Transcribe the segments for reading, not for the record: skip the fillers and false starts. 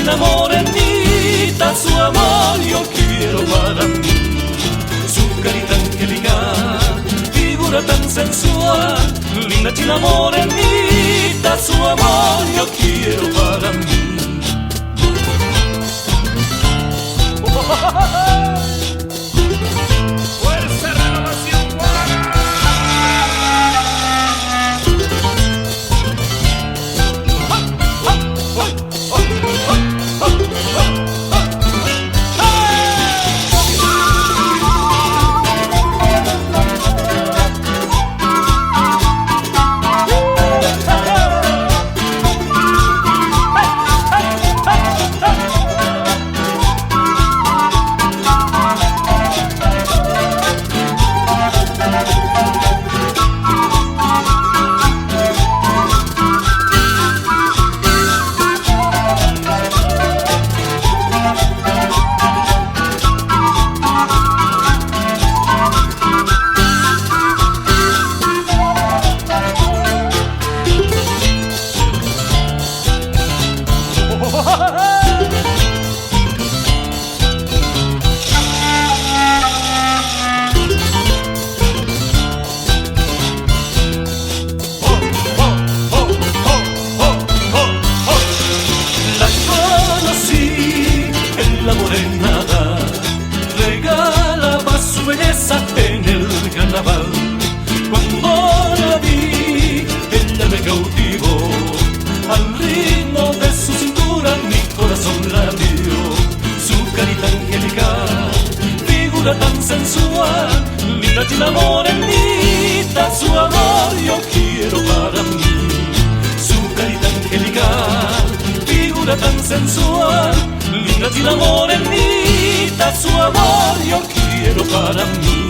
china morenita, su amor yo quiero para mí. Su carita angelical, figura tan sensual, linda china morenita, su amor yo quiero para mí. ¡Fuerza, renovación, en el carnaval. Cuando la vi, ella me cautivó. Al ritmo de su cintura mi corazón latió. Su carita angelical, figura tan sensual, linda china morenita, su amor yo quiero para mí. Su carita angelical, figura tan sensual, linda china morenita, su amor yo quiero para mí.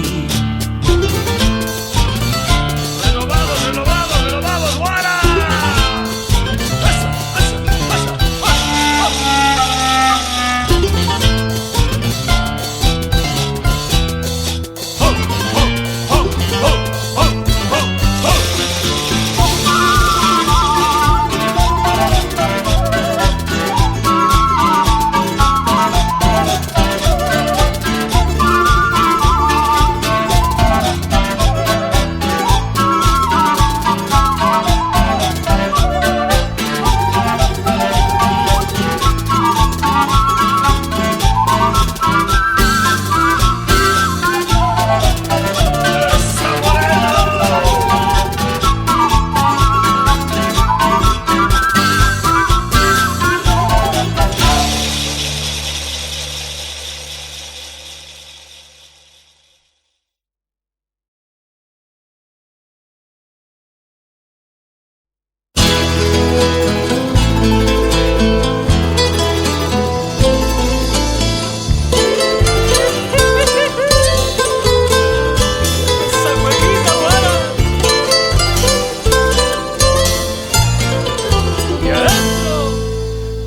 Renovado, renovado, renovado, guara. Eso, eso, eso. Oh, oh, oh, oh, oh,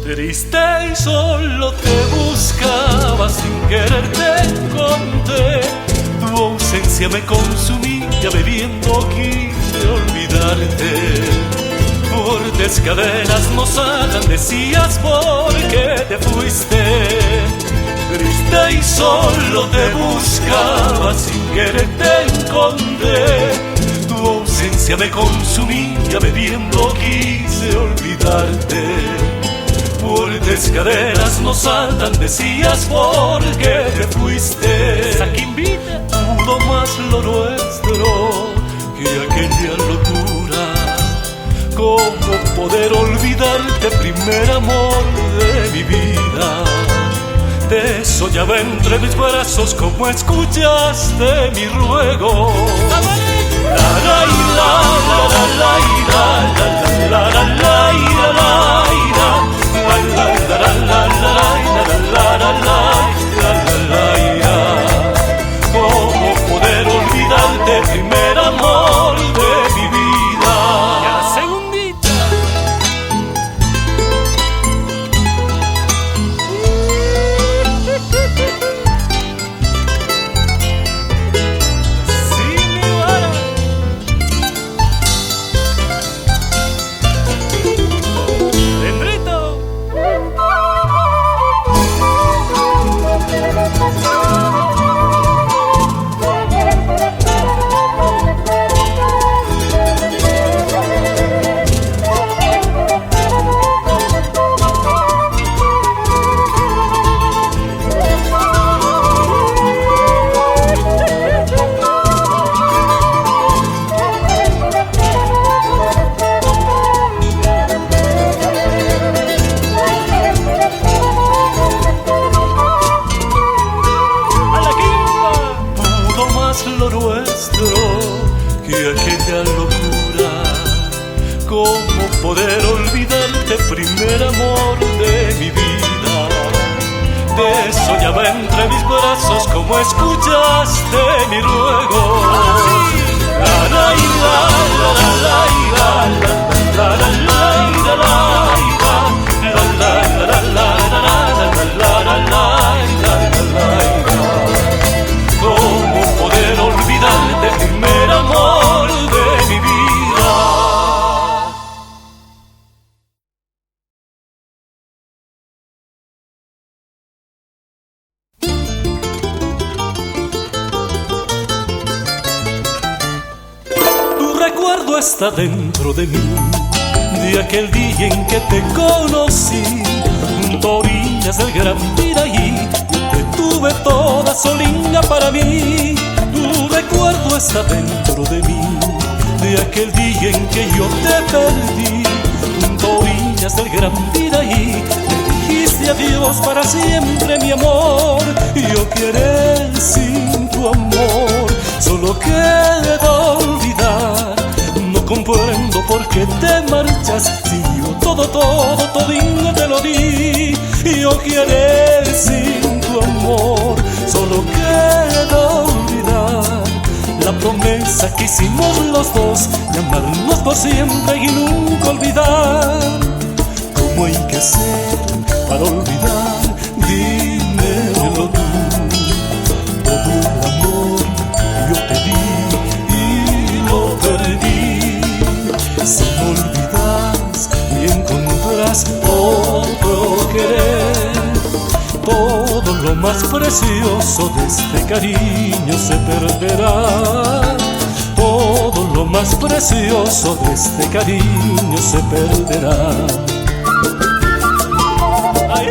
triste y solo te buscaba, sin querer te encontré. Tu ausencia me consumía, bebiendo quise olvidarte. Fuertes cadenas nos atan, decías por qué te fuiste. Triste y solo te buscaba, sin querer te encontré. Tu ausencia me consumía, bebiendo quise olvidarte. Fuertes cadenas nos atan, decías por qué te fuiste. Pudo más lo nuestro que aquella locura. ¿Cómo poder olvidarte, primer amor de mi vida? Te soñaba entre mis brazos, como escuchaste mi ruego. La la la la la la la la la la la. ¿Cómo poder olvidarte, primer amor de mi vida? Y a la segundita. Sí, mi vara. más lo nuestro que aquella locura. ¿Cómo poder olvidarte, primer amor de mi vida? Te soñaba entre mis brazos, como escuchaste mi ruego. La la la la la la la la la la la. ¿Cómo poder olvidarte, primer amor de mi vida? Recuerdo está dentro de mí, de aquel día en que te conocí, junto a orillas del Gran Piraí. Yo te tuve toda solinga para mí. Tu recuerdo está dentro de mí, de aquel día en que yo te perdí, junto a orillas del Gran Piraí. Me dijiste adiós para siempre, mi amor, y yo quiero sin tu amor. Solo queda olvidar. No comprendo por qué te marchas, si yo todinho te lo di. Yo quiero sin tu amor. Solo queda olvidar la promesa que hicimos los dos, de amarnos por siempre y nunca olvidar. ¿Cómo hay que hacer para olvidar? Dímelo tú. Todo el amor que yo te di y lo perdí. Si me olvidas y encontrarás otro querer, todo lo más precioso de este cariño se perderá. Todo lo más precioso de este cariño se perderá. ¡Ay!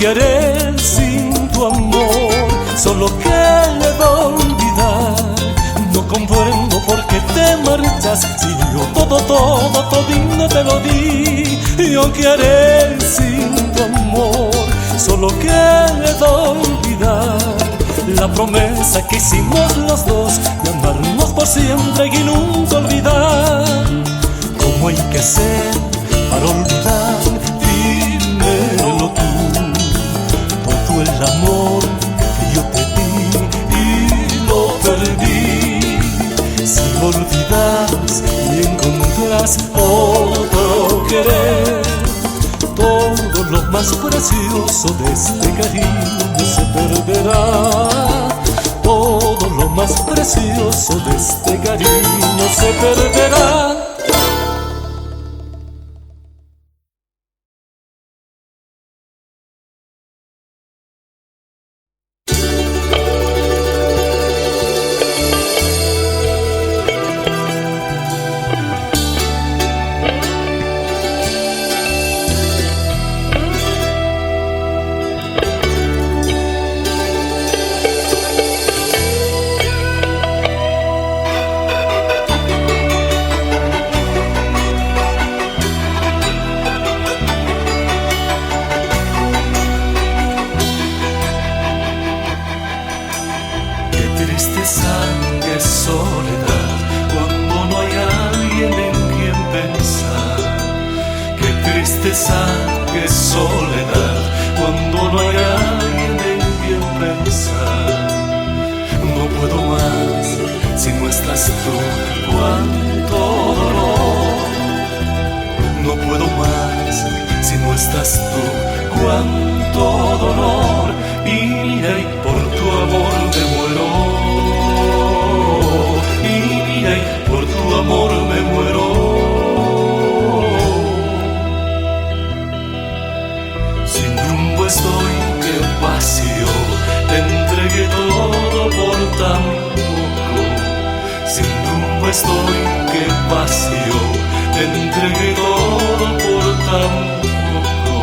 ¿Qué haré sin tu amor? Solo queda olvidar. No comprendo por qué te marchas, si yo todinho te lo di. Yo qué haré sin tu amor. Solo queda olvidar la promesa que hicimos los dos, de amarnos por siempre y nunca olvidar. ¿Cómo hay que hacer para olvidar? Dímelo tú. El amor que yo te di y lo perdí. Si me olvidas y encontrarás otro querer, todo lo más precioso de este cariño se perderá. Todo lo más precioso de este cariño se perderá. Qué soledad cuando no hay alguien en quien pensar. No puedo más si no estás tú, cuánto dolor. No puedo más si no estás tú, cuánto dolor. Mira, y por tu amor me muero. Mira, y por tu amor me muero. Estoy que vacío, te entregué todo por tan poco. Sin rumbo estoy que vacío, te entregué todo por tan poco.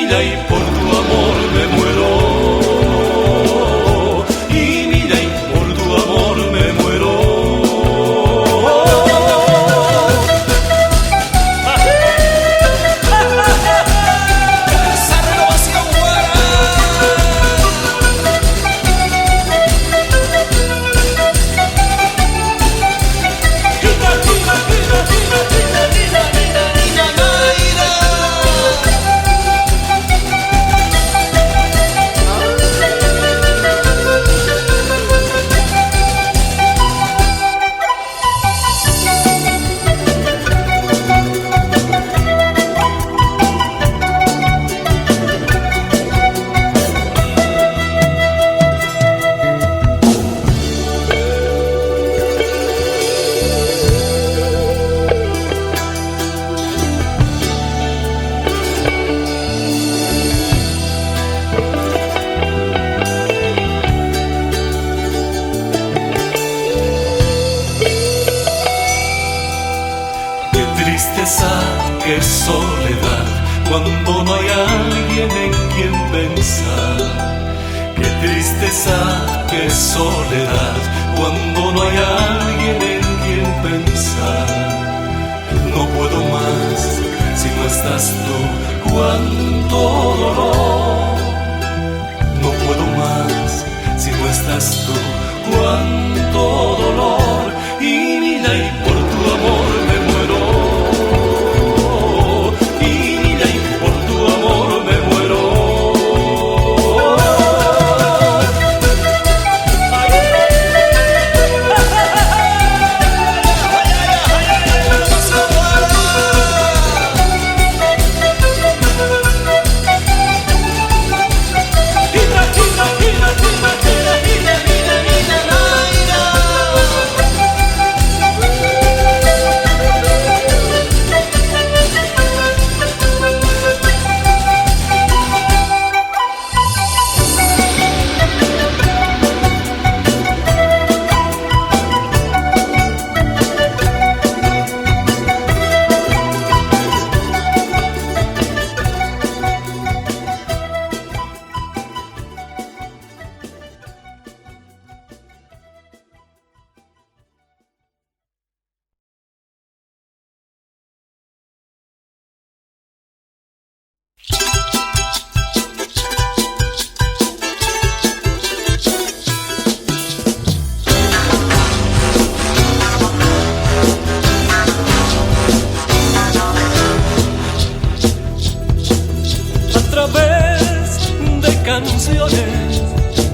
mira y por tu amor me muero. Y mira y por tu amor me muero. Qué soledad cuando no hay alguien en quien pensar. Qué tristeza, qué soledad cuando no hay alguien en quien pensar. No puedo más si no estás tú. Cuánto dolor. No puedo más si no estás tú. Cuánto dolor. Y mira y por tu amor me muero.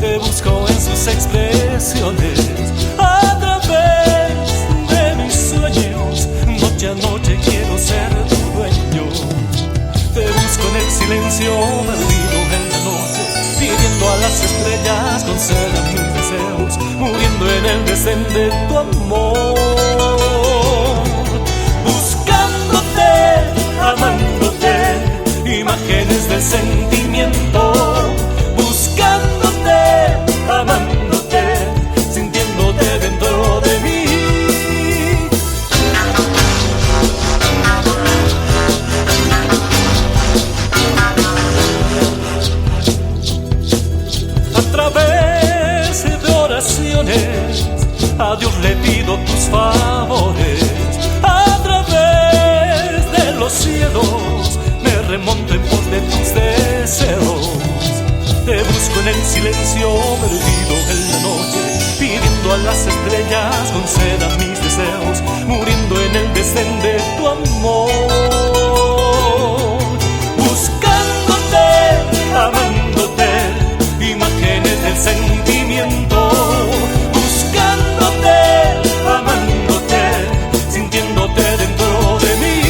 Te busco en sus expresiones, a través de mis sueños. Noche a noche quiero ser tu dueño. Te busco en el silencio perdido en la noche, pidiendo a las estrellas concedan mis deseos, muriendo en el desdén de tu amor. Buscándote, amándote, imágenes del sentimiento. Buscándote, amándote, sintiéndote dentro de mí. A través de oraciones a Dios le pido tus favores. A través de los cielos me remonto en pos de tus deseos. Te busco en el silencio perdido en la noche, pidiendo a las estrellas concedan mis deseos, muriendo en el desdén de tu amor. Buscándote, amándote, imágenes del sentimiento. Buscándote, amándote, sintiéndote dentro de mí.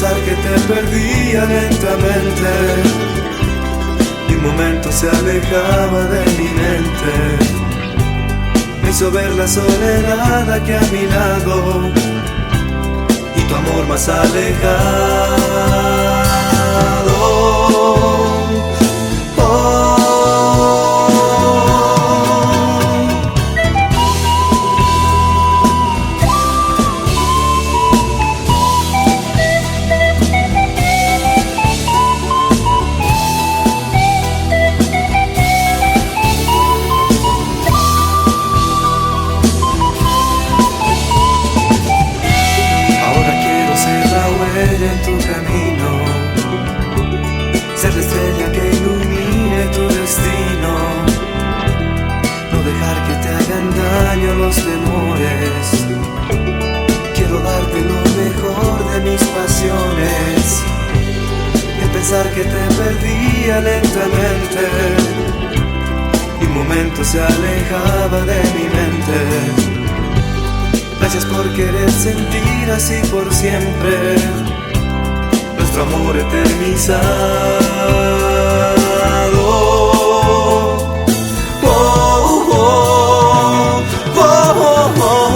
pensar que te perdía lentamente y un momento se alejaba de mi mente. Me hizo ver la soledad aquí a mi lado y tu amor más alejado. En tu camino, ser la estrella que ilumine tu destino, no dejar que te hagan daño los temores. Quiero darte lo mejor de mis pasiones, de pensar que te perdía lentamente y un momento se alejaba de mi mente. Gracias por querer sentir así por siempre nuestro amor eternizado. Oh, oh, oh, oh, oh, oh.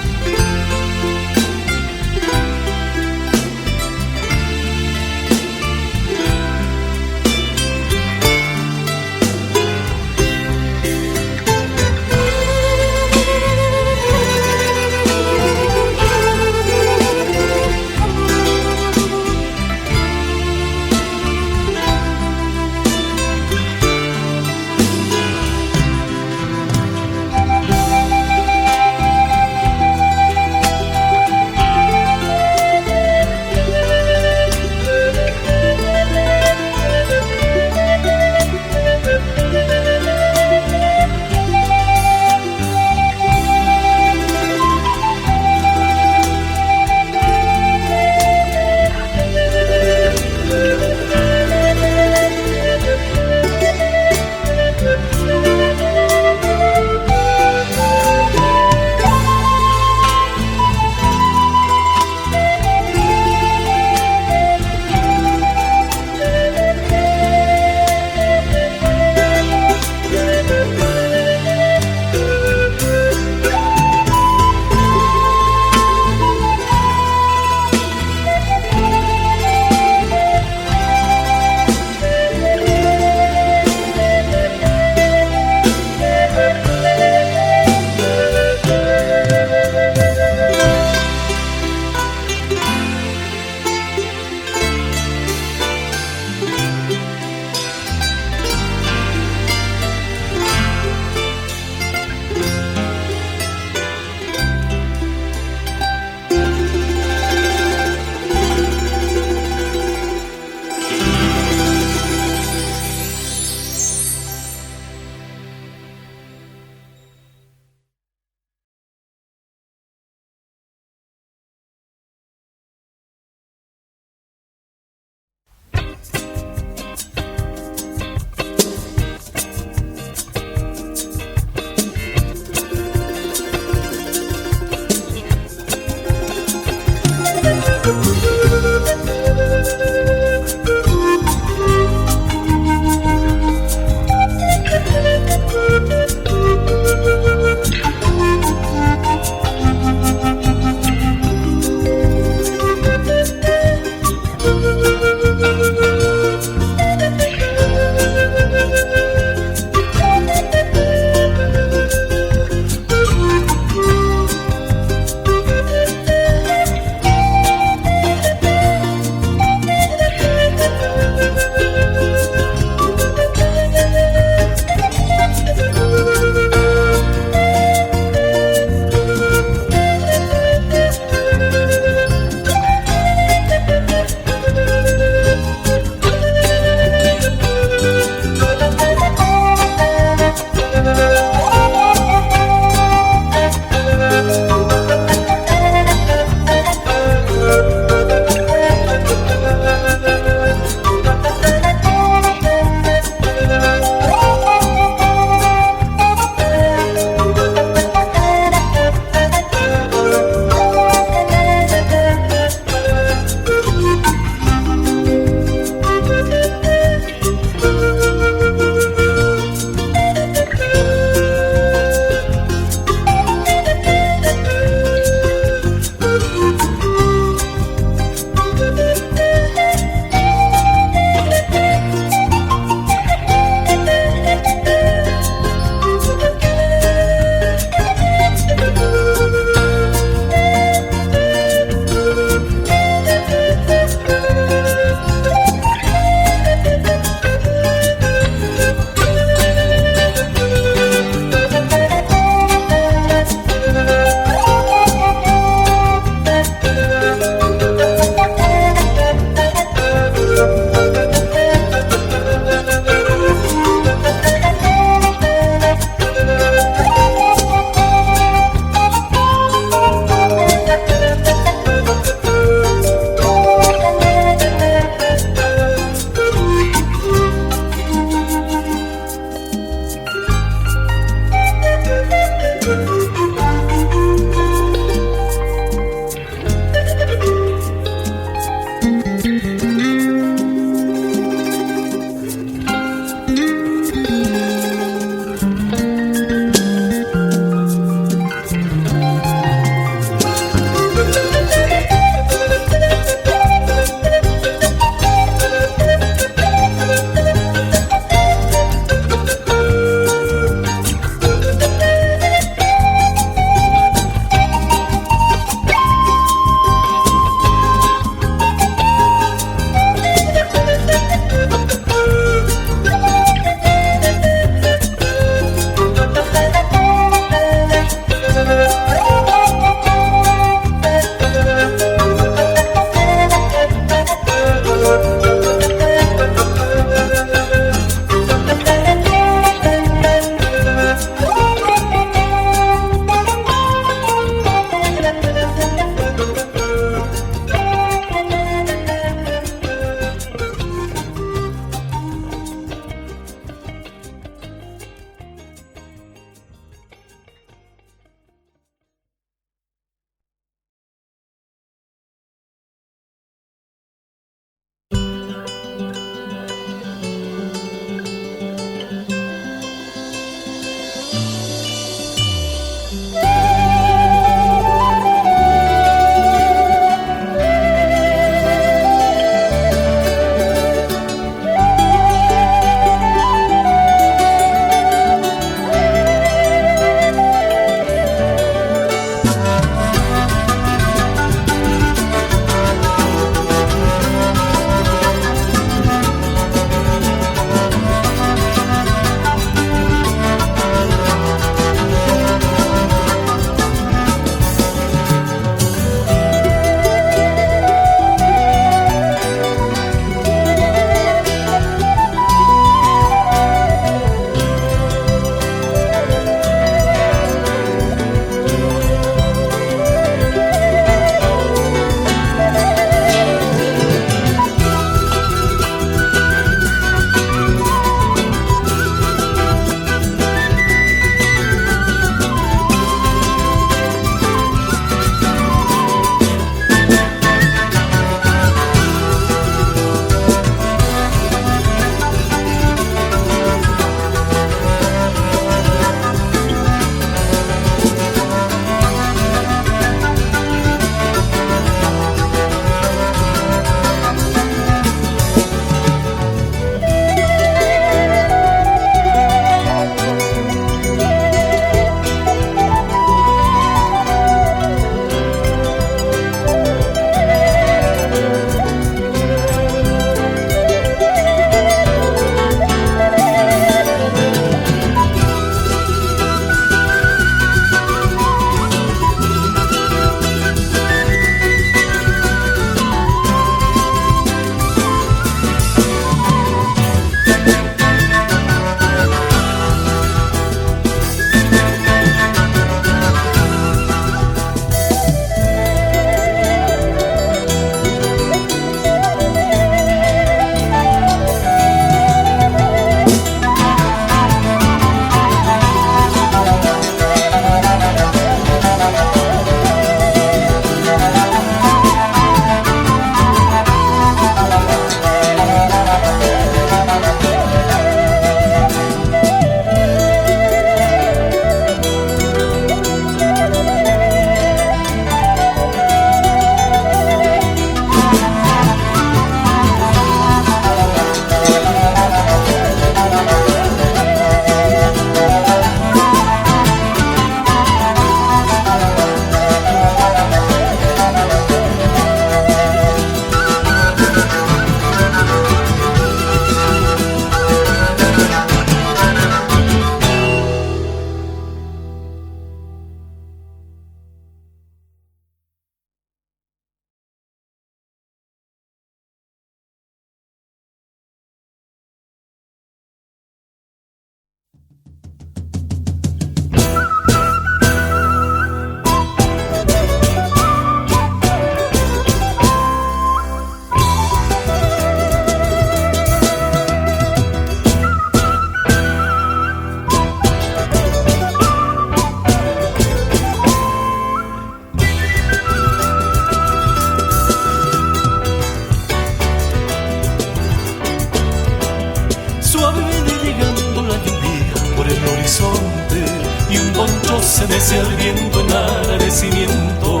se mece al viento en agradecimiento.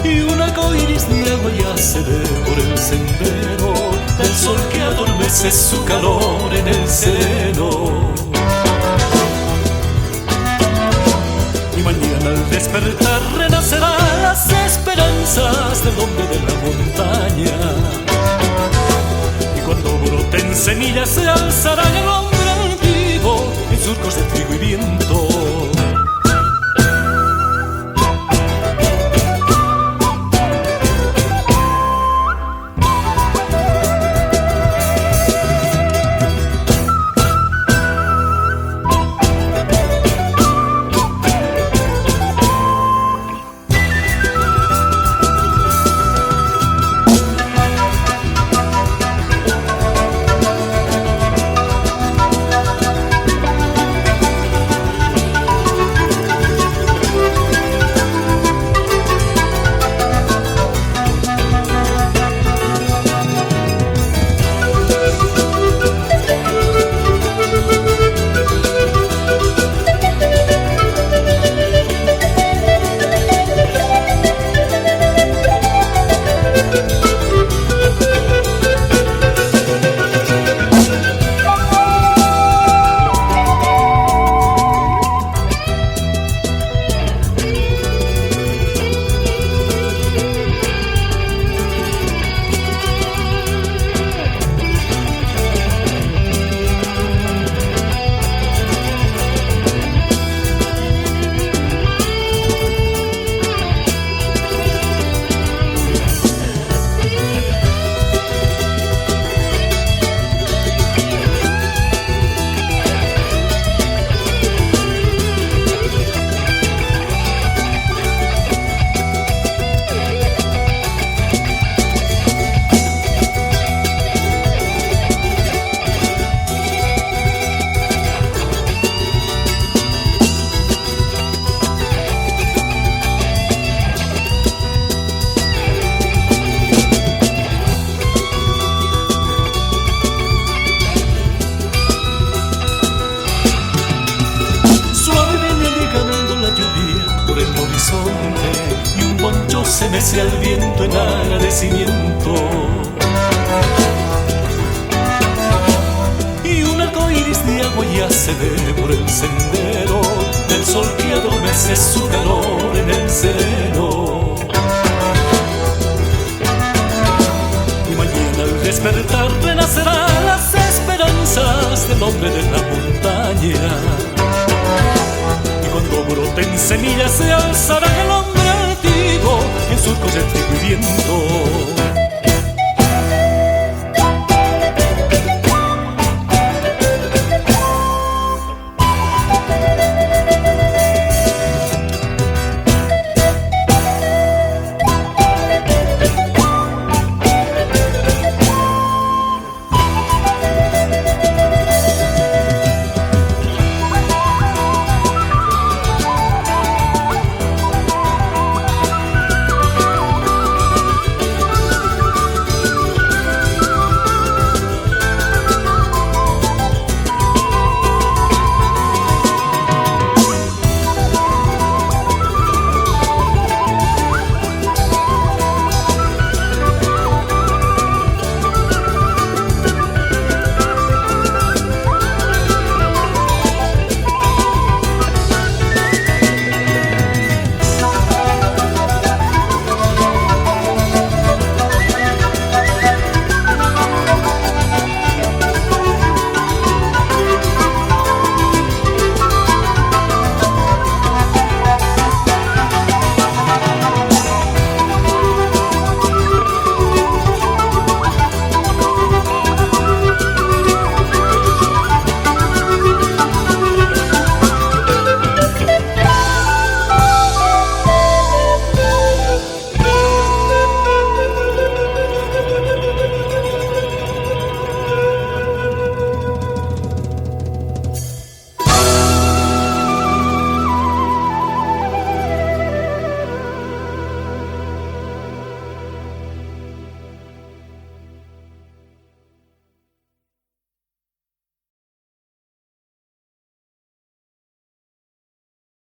Y un arcoíris de agua ya se ve por el sendero del sol que adormece su calor en el seno. Y mañana al despertar renacerán las esperanzas del hombre de la montaña. Y cuando broten semillas se alzará el hombre altivo en surcos de trigo y viento. Y un poncho se mece al viento en agradecimiento. Y un arcoíris de agua ya se ve por el sendero del sol que adormece su calor en el seno. Y mañana al despertar renacerán las esperanzas del hombre de la montaña. Cuando broten semillas se alzará el hombre altivo en surcos de trigo y viento.